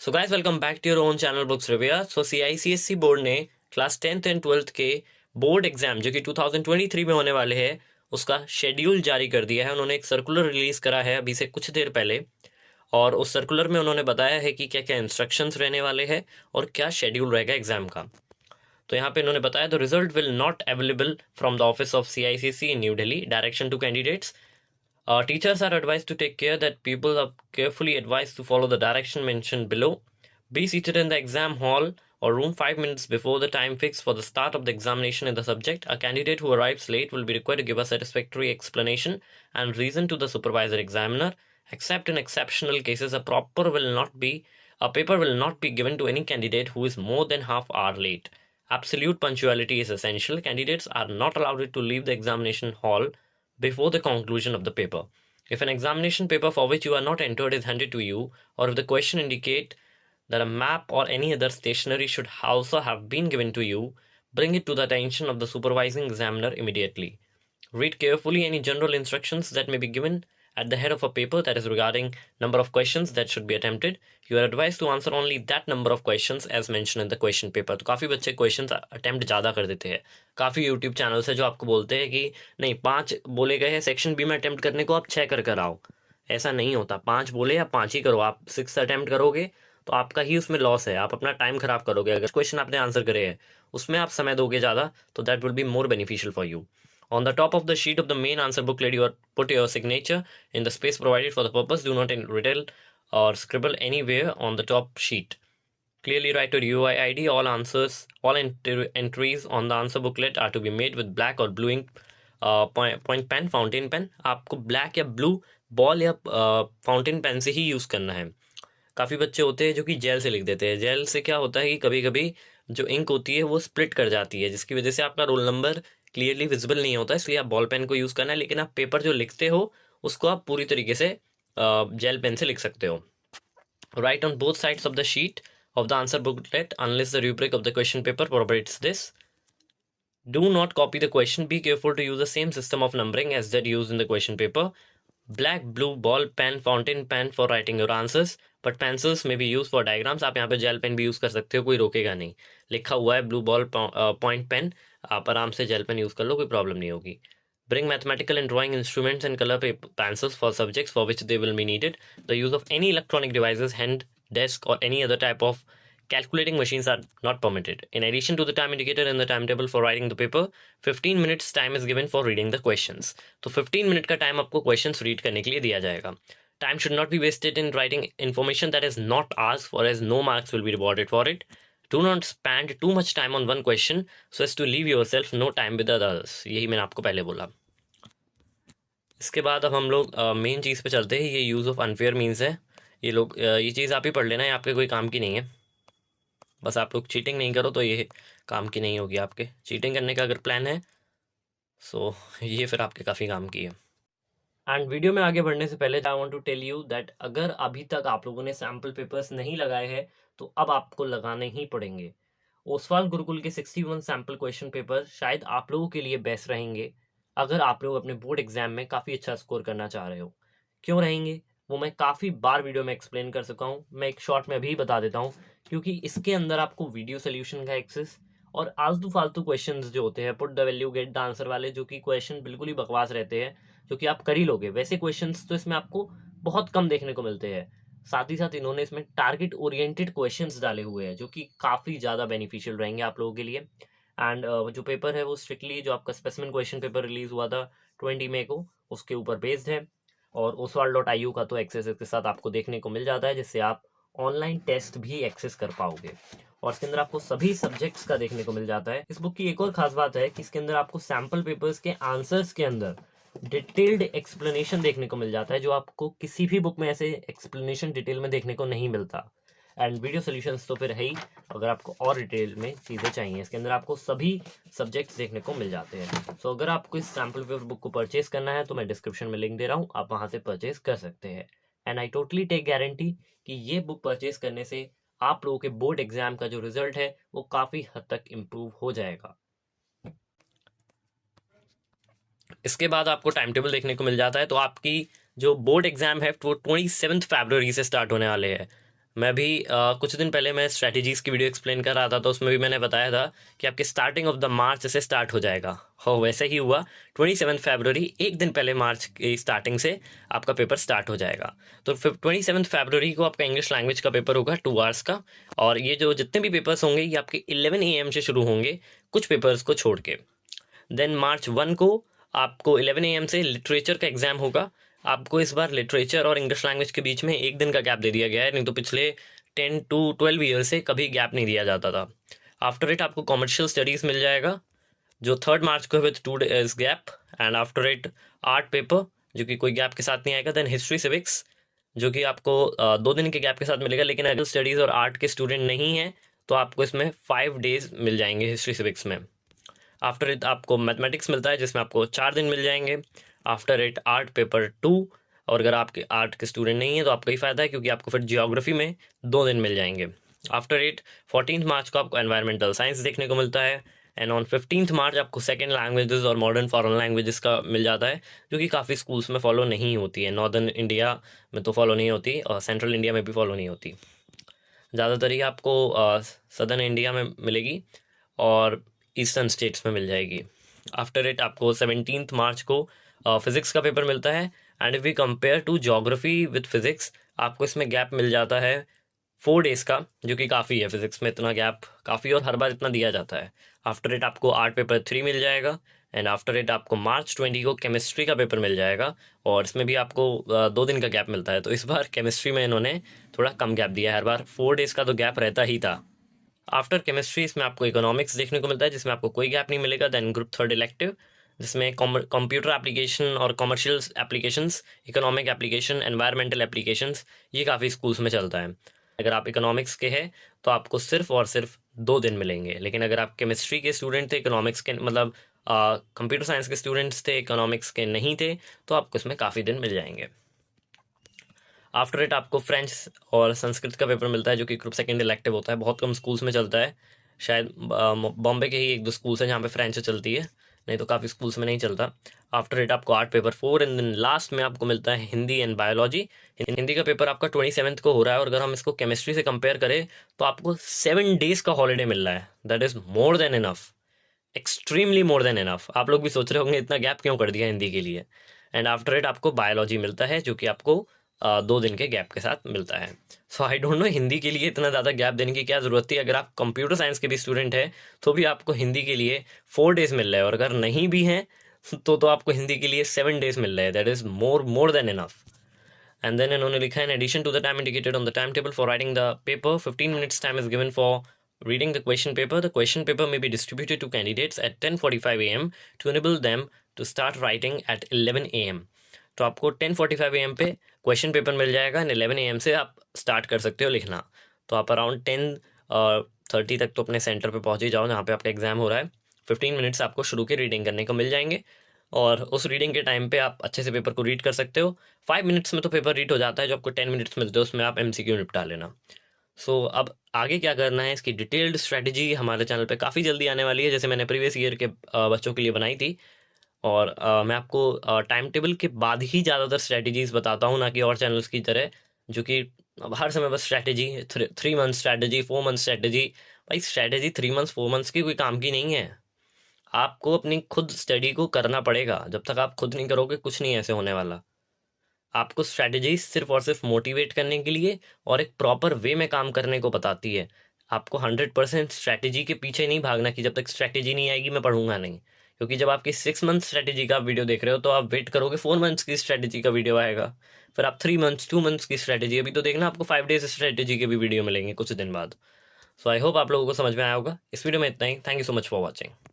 So guys welcome back to your own channel books review. So CICSE board ने class 10th and 12th के board exam जो कि 2023 में होने वाले हैं उसका शेड्यूल जारी कर दिया है। उन्होंने एक सर्कुलर रिलीज करा है अभी से कुछ देर पहले, और उस सर्कुलर में उन्होंने बताया है कि क्या क्या इंस्ट्रक्शंस रहने वाले हैं और क्या शेड्यूल रहेगा एग्जाम का। तो यहाँ पे इन्होंने बताया the result will not available from the office of CICSE in New Delhi. Direction to candidates: teachers are advised to take care that people are carefully advised to follow the direction mentioned below. Be seated in the exam hall or room 5 minutes before the time fixed for the start of the examination in the subject. A candidate who arrives late will be required to give a satisfactory explanation and reason to the supervisor examiner. Except in exceptional cases, a paper will not be given to any candidate who is more than half hour late. Absolute punctuality is essential. Candidates are not allowed to leave the examination hall before the conclusion of the paper. If an examination paper for which you are not entered is handed to you, or if the question indicate that a map or any other stationery should also have been given to you, bring it to the attention of the supervising examiner immediately. Read carefully any general instructions that may be given at the head of a paper that is regarding number of questions that should be attempted. You are advised to answer only that number of questions as mentioned in the question paper. तो काफ़ी बच्चे questions attempt ज़्यादा कर देते हैं। काफ़ी YouTube channels है जो आपको बोलते हैं कि नहीं 5 बोले गए हैं सेक्शन बी में अटेम्प्ट करने को, आप 6 कर आओ। ऐसा नहीं होता, 5 बोले या 5 ही करो। आप 6 अटेम्प्ट करोगे तो आपका ही उसमें लॉस है, आप अपना टाइम खराब करोगे। अगर क्वेश्चन आपने आंसर करे हैं उसमें आप समय दोगे ज़्यादा तो that will be more beneficial for you. On the top of the sheet of the main answer booklet, you are put your signature in the space provided for the purpose. Do not retell or scribble anywhere on the top sheet. Clearly write your UI ID. All entries on the answer booklet are to be made with black or blue ink, point pen, fountain pen. आपको black या blue ball या fountain pen से ही use करना है। काफ़ी बच्चे होते हैं जो कि जेल से लिख देते हैं। जेल से क्या होता है कि कभी कभी जो इंक होती है वो स्प्लिट कर जाती है, जिसकी वजह से आपका रोल नंबर क्लियरली विजिबल नहीं होता। इसलिए आप बॉल पेन को यूज़ करना है, लेकिन आप पेपर जो लिखते हो उसको आप पूरी तरीके से जेल पेन से लिख सकते हो। Right on both sides of the sheet of the answer booklet unless the rubric of the question paper provides this. Do not copy the question. Be careful to use the same system of numbering as that used in the question paper. Black, blue, ball pen, fountain pen for writing your answers, but pencils may be used for diagrams. आप यहाँ पे gel pen भी use कर सकते हो, कोई रोकेगा नहीं। लिखा हुआ है ब्लू बॉल पॉइंट पेन, आप आराम से जेल पेन यूज़ कर लो, कोई प्रॉब्लम नहीं होगी। Bring mathematical and drawing instruments and color pencils for subjects for which they will be needed. The use of any electronic devices, hand, desk, or any other type of calculating machines are not permitted. In addition to the time indicated in the timetable for writing the paper, 15 minutes time is given for reading the questions. तो 15 minute का time आपको questions read करने के लिए दिया जाएगा। Time should not be wasted in writing information that is not asked for, as no marks will be rewarded for it. Do not spend too much time on one question so as to leave yourself no time with the others. यही मैंने आपको पहले बोला। इसके बाद अब हम लोग मेन चीज़ पे चलते हैं। ये यूज़ ऑफ अनफेयर मीन्स है। ये लोग ये चीज़ आप ही पढ़ लेना, है आपके कोई काम की नहीं है। बस आप लोग चीटिंग नहीं करो तो ये काम की नहीं होगी आपके। चीटिंग करने का अगर प्लान है सो ये फिर आपके काफ़ी काम की है। एंड वीडियो में आगे बढ़ने से पहले I want to tell you that अगर अभी तक आप लोगों ने सैम्पल पेपर्स नहीं लगाए हैं तो अब आपको लगाने ही पड़ेंगे। ओसवाल गुरुकुल के 61 सैम्पल क्वेश्चन पेपर शायद आप लोगों के लिए बेस्ट रहेंगे अगर आप लोग अपने बोर्ड एग्जाम में काफ़ी अच्छा स्कोर करना चाह रहे हो। क्यों रहेंगे वो मैं काफ़ी बार वीडियो में एक्सप्लेन कर चुका हूँ, मैं एक शॉर्ट में अभी बता देता हूँ। क्योंकि इसके अंदर आपको वीडियो सोल्यूशन का एक्सेस और आलतू फालतू क्वेश्चंस जो होते हैं put the value get the answer वाले, जो कि क्वेश्चन बिल्कुल ही बकवास रहते हैं, जो कि आप कर ही लोगे, वैसे क्वेश्चंस तो इसमें आपको बहुत कम देखने को मिलते हैं। साथ ही साथ इन्होंने इसमें टारगेट ओरिएंटेड क्वेश्चंस डाले हुए हैं जो कि काफ़ी ज़्यादा बेनिफिशियल रहेंगे आप लोगों के लिए। एंड जो पेपर है वो स्ट्रिक्टली जो आपका स्पेसिमेन क्वेश्चन पेपर रिलीज हुआ था 20 मई को उसके ऊपर बेस्ड है। और oswal.iu का तो एक्सेस इसके साथ आपको देखने को मिल जाता है, जिससे आप ऑनलाइन टेस्ट भी एक्सेस कर पाओगे। और इसके अंदर आपको सभी सब्जेक्ट्स का देखने को मिल जाता है। इस बुक की एक और खास बात है कि इसके अंदर आपको सैम्पल पेपर्स के आंसर्स के अंदर डिटेल्ड एक्सप्लेनेशन देखने को मिल जाता है, जो आपको किसी भी बुक में ऐसे एक्सप्लेनेशन डिटेल में देखने को नहीं मिलता। एंड वीडियो सोल्यूशंस तो फिर है ही, अगर आपको और डिटेल में चीज़ें चाहिए इसके अंदर आपको सभी सब्जेक्ट्स देखने को मिल जाते हैं। सो अगर आपको इस सैम्पल पेपर बुक को परचेज करना है तो मैं डिस्क्रिप्शन में लिंक दे रहा हूँ, आप वहाँ से परचेज कर सकते हैं। And I totally take guarantee कि ये बुक परचेज करने से आप लोगों के बोर्ड एग्जाम का जो रिजल्ट है वो काफ़ी हद तक इम्प्रूव हो जाएगा। इसके बाद आपको टाइम टेबल देखने को मिल जाता है। तो आपकी जो बोर्ड एग्जाम है वो 27 फरवरी से स्टार्ट होने वाले हैं। मैं भी कुछ दिन पहले मैं स्ट्रैटेजीज़ की वीडियो एक्सप्लेन कर रहा था, तो उसमें भी मैंने बताया था कि आपके स्टार्टिंग ऑफ द मार्च से स्टार्ट हो जाएगा। हो वैसे ही हुआ, 27 फरवरी, एक दिन पहले मार्च की स्टार्टिंग से आपका पेपर स्टार्ट हो जाएगा। तो 27 फरवरी को आपका इंग्लिश लैंग्वेज का पेपर होगा 2 आवर्स का, और ये जो जितने भी पेपर्स होंगे ये आपके 11 AM से शुरू होंगे, कुछ पेपर्स को छोड़ के। देन मार्च 1 को आपको 11 AM से लिटरेचर का एग्ज़ाम होगा। आपको इस बार लिटरेचर और इंग्लिश लैंग्वेज के बीच में एक दिन का गैप दे दिया गया है, नहीं तो पिछले 10 to 12 ईयर से कभी गैप नहीं दिया जाता था। आफ्टर इट आपको कॉमर्शियल स्टडीज़ मिल जाएगा जो 3 मार्च को with 2 days gap, and after it art paper जो कि कोई गैप के साथ नहीं आएगा। देन हिस्ट्री सिविक्स जो कि आपको 2 दिन के गैप के साथ मिलेगा, लेकिन अगर स्टडीज़ और आर्ट के स्टूडेंट नहीं हैं तो आपको इसमें 5 डेज मिल जाएंगे हिस्ट्री सिविक्स में। आफ्टर इट आपको मैथमेटिक्स मिलता है जिसमें आपको 4 दिन मिल जाएंगे। आफ्टर इट आर्ट पेपर 2, और अगर आपके आर्ट के स्टूडेंट नहीं है तो आपका ही फ़ायदा है क्योंकि आपको फिर जियोग्राफी में 2 दिन मिल जाएंगे। आफ्टर इट 14 मार्च को आपको एनवायरमेंटल साइंस देखने को मिलता है, एंड ऑन 15 मार्च आपको सेकेंड लैंग्वेजेस और मॉडर्न फॉरेन लैंग्वेजेस का मिल जाता है, जो कि काफ़ी स्कूल्स में फॉलो नहीं होती है। नॉर्दर्न इंडिया में तो फॉलो नहीं होती और सेंट्रल इंडिया में भी फॉलो नहीं होती। ज़्यादातर ही आपको सदर्न इंडिया में मिलेगी और ईस्टर्न स्टेट्स में मिल जाएगी। आफ्टर इट आपको 17 मार्च को फिज़िक्स का पेपर मिलता है, and if we compare to geography with physics आपको इसमें गैप मिल जाता है 4 डेज़ का, जो कि काफ़ी है। फिज़िक्स में इतना गैप काफ़ी, और हर बार इतना दिया जाता है। आफ्टर इट आपको आर्ट पेपर 3 मिल जाएगा, एंड आफ्टर इट आपको मार्च 20 को केमिस्ट्री का पेपर मिल जाएगा, और इसमें भी आपको 2 दिन का गैप मिलता है। तो इस बार केमिस्ट्री में इन्होंने थोड़ा कम गैप दिया है, हर बार 4 डेज़ का तो गैप रहता ही था। आफ्टर केमिस्ट्री इसमें आपको इकोनॉमिक्स देखने को मिलता है जिसमें आपको कोई गैप नहीं मिलेगा। देन ग्रुप 3 इलेक्टिव जिसमें कंप्यूटर एप्लीकेशन और commercial applications, economic application, environmental applications, ये काफ़ी स्कूल्स में चलता है। अगर आप इकोनॉमिक्स के हैं तो आपको सिर्फ और सिर्फ 2 दिन मिलेंगे, लेकिन अगर आप केमिस्ट्री के स्टूडेंट थे, इकोनॉमिक्स के मतलब कंप्यूटर साइंस के स्टूडेंट्स थे, इकोनॉमिक्स के नहीं थे, तो आपको इसमें काफ़ी दिन मिल जाएंगे। आफ्टर इट आपको फ्रेंच और संस्कृत का पेपर मिलता है जो कि ग्रुप 2 इलेक्टिव होता है। बहुत कम स्कूल्स में चलता है, शायद बॉम्बे के ही 1-2 स्कूल्स हैं जहाँ पे फ्रेंच चलती है, नहीं तो काफ़ी स्कूल्स में नहीं चलता। आफ्टर इट आपको art paper 4, and then last में आपको मिलता है हिंदी एंड बायोलॉजी। हिंदी का पेपर आपका 27 को हो रहा है, और अगर हम इसको केमिस्ट्री से कंपेयर करें तो आपको 7 डेज़ का हॉलीडे मिल रहा है। That is more than enough, extremely more than enough. आप लोग भी सोच रहे होंगे इतना गैप क्यों कर दिया हिंदी के लिए। एंड आफ्टर इट आपको बायोलॉजी मिलता है जो कि आपको 2 दिन के गैप के साथ मिलता है। सो आई डोंट नो हिंदी के लिए इतना ज़्यादा गैप देने की क्या ज़रूरत थी। अगर आप कंप्यूटर साइंस के भी स्टूडेंट हैं तो भी आपको हिंदी के लिए 4 डेज़ मिल रहे हैं, और अगर नहीं भी हैं तो आपको हिंदी के लिए 7 डेज़ मिल रहे हैं। That is more than enough. And then इन्होंने लिखा है, in addition to the time indicated on the time table for writing the paper, 15 minutes time is given for reading the question paper. The question paper may be distributed to candidates at 10:45 AM to enable them to start writing at 11 AM. तो आपको 10:45 AM पे question paper मिल जाएगा, and 11 AM से आप start कर सकते हो लिखना। तो आप अराउंड 10:30 तक तो अपने सेंटर पे पहुंच ही जाओ जहाँ पे आपका एग्जाम हो रहा है। 15 मिनट्स आपको शुरू के रीडिंग करने को मिल जाएंगे, और उस रीडिंग के टाइम पे आप अच्छे से पेपर को रीड कर सकते हो। 5 मिनट्स में तो पेपर रीड हो जाता है, जो आपको 10 मिनट्स मिलते हैं उसमें आप MCQ निपटा लेना। सो अब आगे क्या करना है, इसकी डिटेल्ड स्ट्रैटेजी हमारे चैनल पे काफ़ी जल्दी आने वाली है, जैसे मैंने प्रीवियस ईयर के बच्चों के लिए बनाई थी। और मैं आपको टाइम टेबल के बाद ही ज़्यादातर स्ट्रैटेजीज़ बताता हूँ, ना कि और चैनल्स की तरह जो कि अब हर समय बस strategy 3 month strategy, 4 month strategy. भाई स्ट्रैटेजी 3 मंथ्स 4 मंथ्स की कोई काम की नहीं है। आपको अपनी खुद स्टडी को करना पड़ेगा। जब तक आप खुद नहीं करोगे कुछ नहीं ऐसे होने वाला। आपको स्ट्रैटेजी सिर्फ और सिर्फ मोटिवेट करने के लिए और एक प्रॉपर वे में काम करने को बताती है। आपको 100% स्ट्रैटेजी के पीछे नहीं भागना कि जब तक स्ट्रैटेजी नहीं आएगी मैं पढ़ूंगा नहीं, क्योंकि जब आपकी 6 मंथ स्ट्रैटेजी का वीडियो देख रहे हो तो आप वेट करोगे 4 मंथ्स की स्ट्रैटेजी का वीडियो आएगा, फिर आप 3 मंथ्स 2 मंथ्स की स्ट्रैटेजी, अभी तो देखना आपको 5 डेज स्ट्रैटेजी के भी वीडियो मिलेंगे कुछ दिन बाद। सो आई होप आप लोगों को समझ में आया होगा। इस वीडियो में इतना ही। Thank you so much for watching.